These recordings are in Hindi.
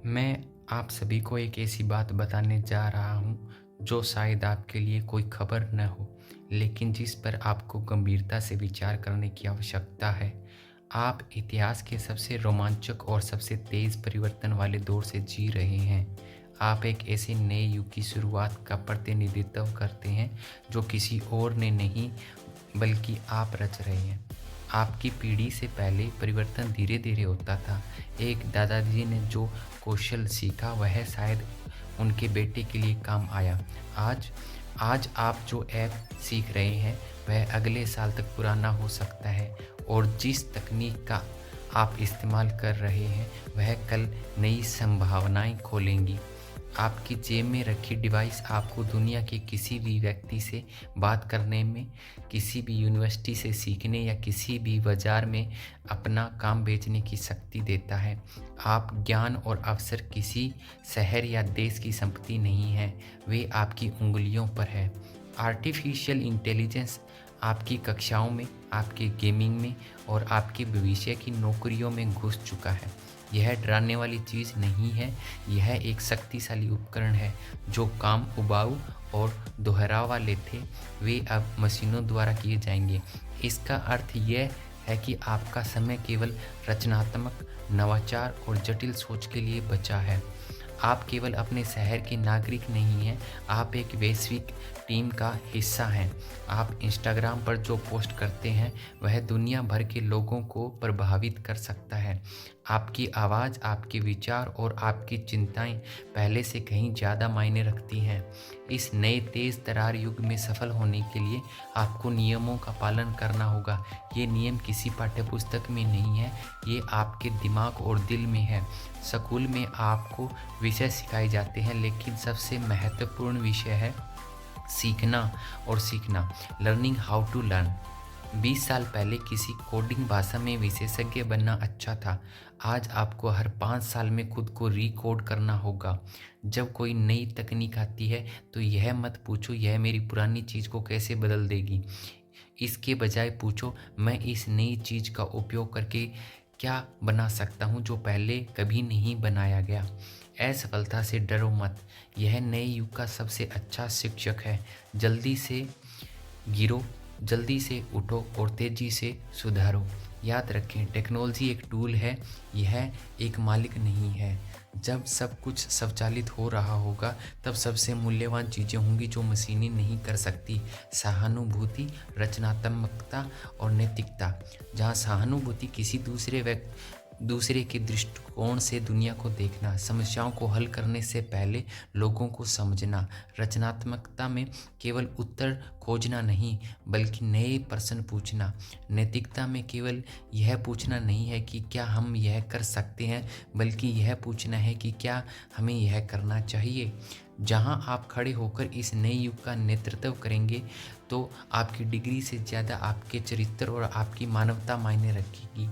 मैं आप सभी को एक ऐसी बात बताने जा रहा हूँ जो शायद आपके लिए कोई खबर न हो, लेकिन जिस पर आपको गंभीरता से विचार करने की आवश्यकता है। आप इतिहास के सबसे रोमांचक और सबसे तेज़ परिवर्तन वाले दौर से जी रहे हैं। आप एक ऐसे नए युग की शुरुआत का प्रतिनिधित्व करते हैं जो किसी और ने नहीं बल्कि आप रच रहे हैं। आपकी पीढ़ी से पहले परिवर्तन धीरे-धीरे होता था। एक दादाजी ने जो कौशल सीखा वह शायद उनके बेटे के लिए काम आया। आज आज आप जो ऐप सीख रहे हैं वह अगले साल तक पुराना हो सकता है और जिस तकनीक का आप इस्तेमाल कर रहे हैं वह कल नई संभावनाएँ खोलेंगी। आपकी जेब में रखी डिवाइस आपको दुनिया के किसी भी व्यक्ति से बात करने में, किसी भी यूनिवर्सिटी से सीखने या किसी भी बाज़ार में अपना काम बेचने की शक्ति देता है। आप ज्ञान और अवसर किसी शहर या देश की संपत्ति नहीं हैं, वे आपकी उँगलियों पर है। आर्टिफ़िशियल इंटेलिजेंस आपकी कक्षाओं में, आपके गेमिंग में और आपके भविष्य की नौकरियों में घुस चुका है। यह डराने वाली चीज़ नहीं है, यह एक शक्तिशाली उपकरण है। जो काम उबाऊ और दोहराव वाले थे, वे अब मशीनों द्वारा किए जाएँगे। इसका अर्थ यह है कि आपका समय केवल रचनात्मक, नवाचार और जटिल सोच के लिए बचा है। आप केवल अपने शहर के नागरिक नहीं हैं, आप एक वैश्विक टीम का हिस्सा हैं। आप इंस्टाग्राम पर जो पोस्ट करते हैं, वह दुनिया भर के लोगों को प्रभावित कर सकता है। आपकी आवाज़, आपके विचार और आपकी चिंताएँ पहले से कहीं ज़्यादा मायने रखती हैं। इस नए तेज़ तर्रार युग में सफल होने के लिए आपको नियमों का पालन करना होगा। ये नियम किसी पाठ्यपुस्तक में नहीं है, ये आपके दिमाग और दिल में है। स्कूल में आपको विषय सिखाए जाते हैं, लेकिन सबसे महत्वपूर्ण विषय है सीखना और सीखना। Learning how to learn. 20 साल पहले किसी कोडिंग भाषा में विशेषज्ञ बनना अच्छा था। आज आपको हर 5 साल में खुद को रीकोड करना होगा। जब कोई नई तकनीक आती है तो यह मत पूछो यह मेरी पुरानी चीज़ को कैसे बदल देगी। इसके बजाय पूछो मैं इस नई चीज़ का उपयोग करके क्या बना सकता हूँ जो पहले कभी नहीं बनाया गया। असफलता से डरो मत, यह नए युग का सबसे अच्छा शिक्षक है। जल्दी से गिरो, जल्दी से उठो और तेज़ी से सुधारो। याद रखें, टेक्नोलॉजी एक टूल है, यह एक मालिक नहीं है। जब सब कुछ स्वचालित हो रहा होगा तब सबसे मूल्यवान चीज़ें होंगी जो मशीनें नहीं कर सकती। सहानुभूति, रचनात्मकता और नैतिकता। जहाँ सहानुभूति किसी दूसरे के दृष्टिकोण से दुनिया को देखना, समस्याओं को हल करने से पहले लोगों को समझना। रचनात्मकता में केवल उत्तर खोजना नहीं बल्कि नए प्रश्न पूछना। नैतिकता में केवल यह पूछना नहीं है कि क्या हम यह कर सकते हैं, बल्कि यह पूछना है कि क्या हमें यह करना चाहिए। जहां आप खड़े होकर इस नए युग का नेतृत्व करेंगे तो आपकी डिग्री से ज़्यादा आपके चरित्र और आपकी मानवता मायने रखेगी।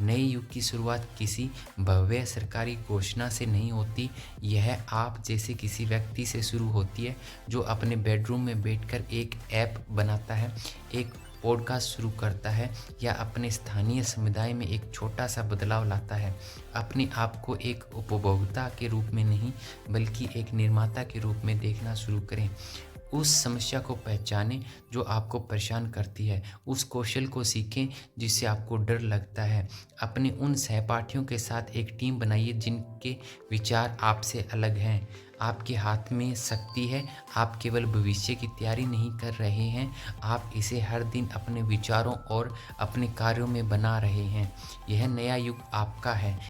नए युग की शुरुआत किसी भव्य सरकारी घोषणा से नहीं होती, यह आप जैसे किसी व्यक्ति से शुरू होती है जो अपने बेडरूम में बैठकर एक ऐप बनाता है, एक पॉडकास्ट शुरू करता है या अपने स्थानीय समुदाय में एक छोटा सा बदलाव लाता है। अपने आप को एक उपभोक्ता के रूप में नहीं बल्कि एक निर्माता के रूप में देखना शुरू करें। उस समस्या को पहचानें जो आपको परेशान करती है, उस कौशल को सीखें जिससे आपको डर लगता है। अपने उन सहपाठियों के साथ एक टीम बनाइए जिनके विचार आपसे अलग हैं। आपके हाथ में शक्ति है, आप केवल भविष्य की तैयारी नहीं कर रहे हैं, आप इसे हर दिन अपने विचारों और अपने कार्यों में बना रहे हैं। यह नया युग आपका है।